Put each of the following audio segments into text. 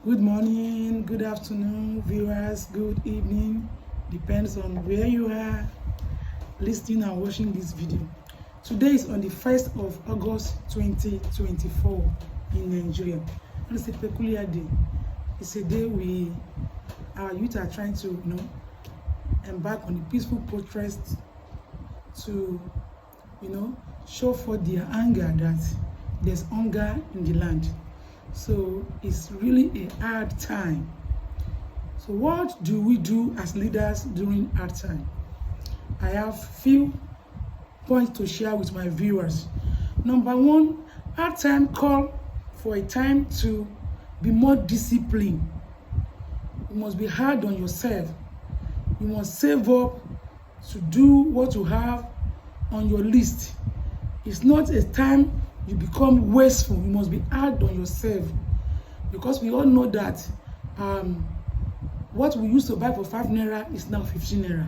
Good morning, good afternoon, viewers, good evening. Depends on where you are listening and watching this video. Today is on the 1st of August 2024 in Nigeria. And it's a peculiar day. It's a day our youth are trying to, embark on a peaceful protest to, show for their anger that there's hunger in the land. So it's really a hard time. So what do we do as leaders during hard time? I have few points to share with my viewers. Number one, hard time call for a time to be more disciplined. You must be hard on yourself. You must save up to do what you have on your list. It's not a time you become wasteful. You must be hard on yourself, because we all know that what we used to buy for 5 naira is now 15 naira.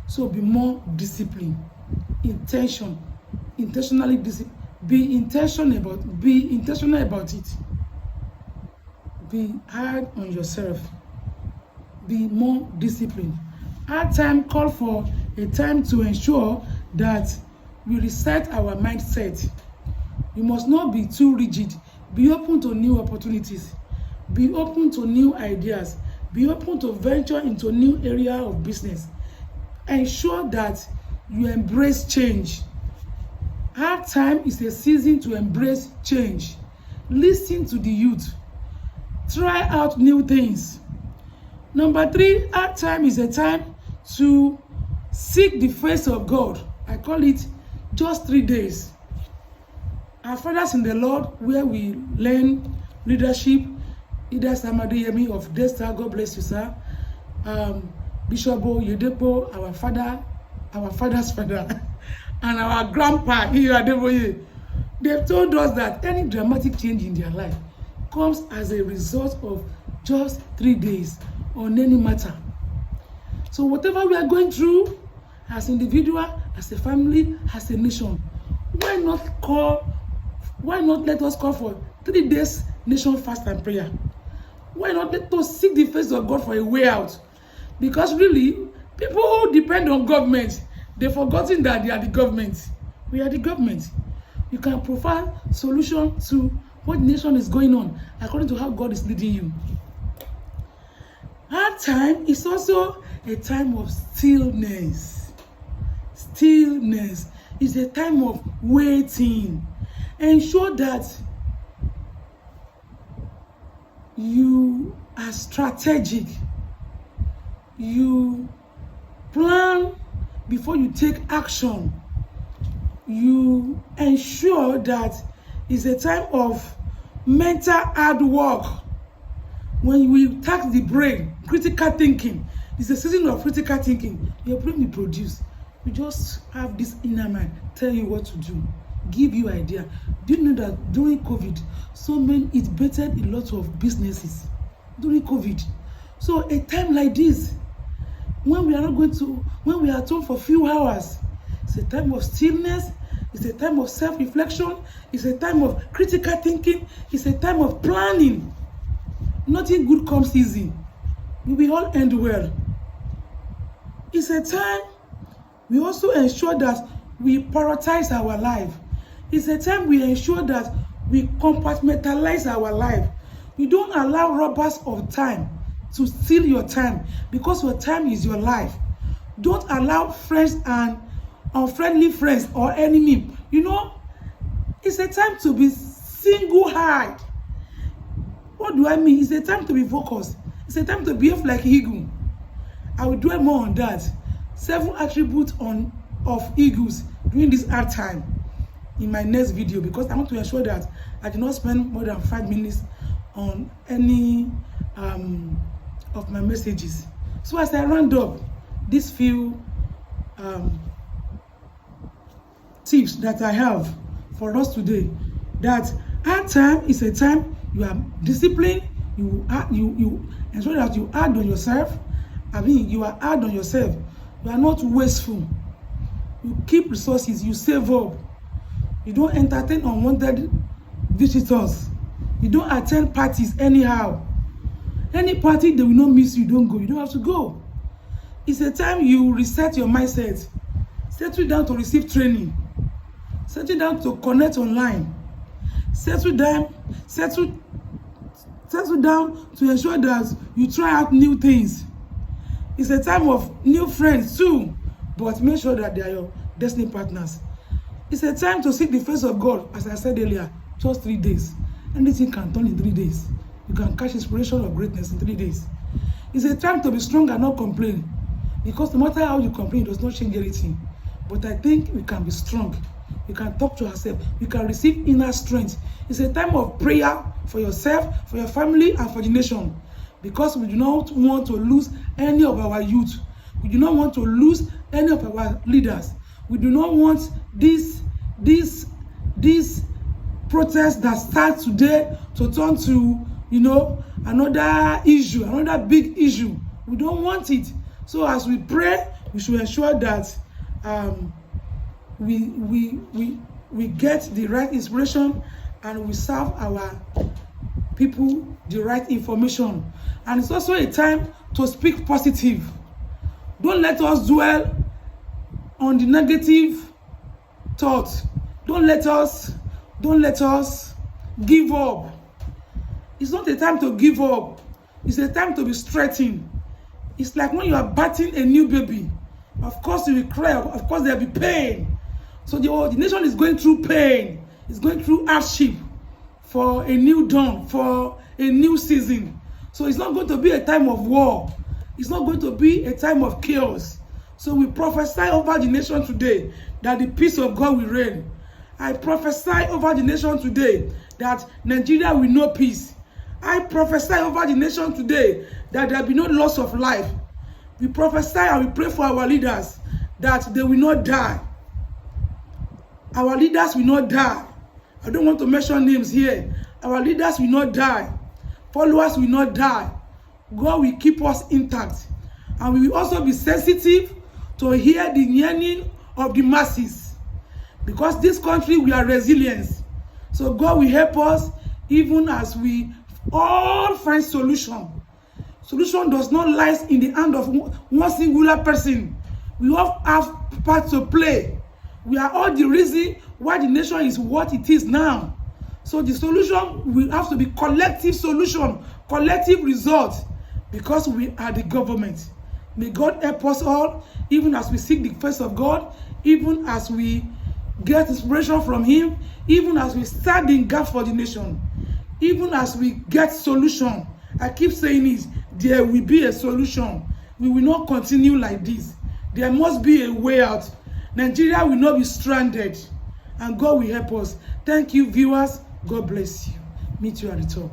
So be more disciplined, intentionally disciplined. Be intentional about it. Be hard on yourself. Be more disciplined. Hard time call for a time to ensure that we reset our mindset. You must not be too rigid. Be open to new opportunities. Be open to new ideas. Be open to venture into new area of business. Ensure that you embrace change. Hard time is a season to embrace change. Listen to the youth. Try out new things. Number 3, hard time is a time to seek the face of God. I call it just 3 days. Our fathers in the Lord, where we learn leadership, either Samadiyemi of Desta, God bless you, sir, Bishop Yedepo, our father's father, and our grandpa, they've told us that any dramatic change in their life comes as a result of just 3 days on any matter. So whatever we are going through, as individual, as a family, as a nation, why not let us call for 3 days nation fast and prayer? Why not let us seek the face of God for a way out? Because really, people who depend on government, they've forgotten that they are the government. We are the government. You can provide solution to what nation is going on according to how God is leading you. Hard time is also a time of stillness. Stillness is a time of waiting. Ensure that you are strategic. You plan before you take action. You ensure that it's a time of mental hard work. When we tax the brain, critical thinking, it's a season of critical thinking. Your brain will produce. You just have this inner mind tell you what to do, give you idea. Do you know that during COVID, it bettered a lot of businesses during COVID? So a time like this, when we are at home for a few hours, it's a time of stillness, it's a time of self-reflection, it's a time of critical thinking, it's a time of planning. Nothing good comes easy. We will all end well. It's a time we also ensure that we prioritize our life. It's a time we ensure that we compartmentalize our life. You don't allow robbers of time to steal your time, because your time is your life. Don't allow friends and unfriendly friends or enemy. It's a time to be single-eyed. What do I mean? It's a time to be focused. It's a time to behave like eagle. I will dwell more on that. 7 attributes of eagles during this hard time in my next video, because I want to ensure that I do not spend more than 5 minutes on any of my messages. So as I round up these few tips that I have for us today, that hard time is a time you are disciplined, you ensure that you hard on yourself. You are hard on yourself. You are not wasteful. You keep resources, you save up. You don't entertain unwanted visitors. You don't attend parties anyhow. Any party they will not miss you, don't go. You don't have to go. It's a time you reset your mindset. Settle down to receive training. Settle down to connect online. Settle down to ensure that you try out new things. It's a time of new friends too, but make sure that they are your destiny partners. It's a time to seek the face of God, as I said earlier, just 3 days. Anything can turn in 3 days. You can catch inspiration of greatness in 3 days. It's a time to be strong and not complain, because no matter how you complain, it does not change anything. But I think we can be strong. We can talk to ourselves. We can receive inner strength. It's a time of prayer for yourself, for your family, and for the nation, because we do not want to lose any of our youth. We do not want to lose any of our leaders. We do not want this protest that starts today to turn to, another issue, another big issue. We don't want it. So as we pray, we should ensure that we get the right inspiration, and we serve our people the right information. And it's also a time to speak positive. Don't let us dwell on the negative thoughts. Don't let us give up. It's not a time to give up. It's a time to be strengthened. It's like when you are birthing a new baby. Of course you will cry. Of course there will be pain. So the nation is going through pain. It's going through hardship for a new dawn, for a new season. So it's not going to be a time of war. It's not going to be a time of chaos. So we prophesy over the nation today that the peace of God will reign. I prophesy over the nation today that Nigeria will know peace. I prophesy over the nation today that there will be no loss of life. We prophesy and we pray for our leaders that they will not die. Our leaders will not die. I don't want to mention names here. Our leaders will not die. Followers will not die. God will keep us intact. And we will also be sensitive to hear the yearning of the masses. Because this country, we are resilient. So God will help us even as we all find solution. Solution does not lie in the hand of one singular person. We all have part to play. We are all the reason why the nation is what it is now. So the solution will have to be collective solution, collective result, because we are the government. May God help us all, even as we seek the face of God, even as we get inspiration from Him, even as we stand in gap for the nation, even as we get solution. I keep saying this, there will be a solution. We will not continue like this. There must be a way out. Nigeria will not be stranded, and God will help us. Thank you, viewers. God bless you. Meet you at the top.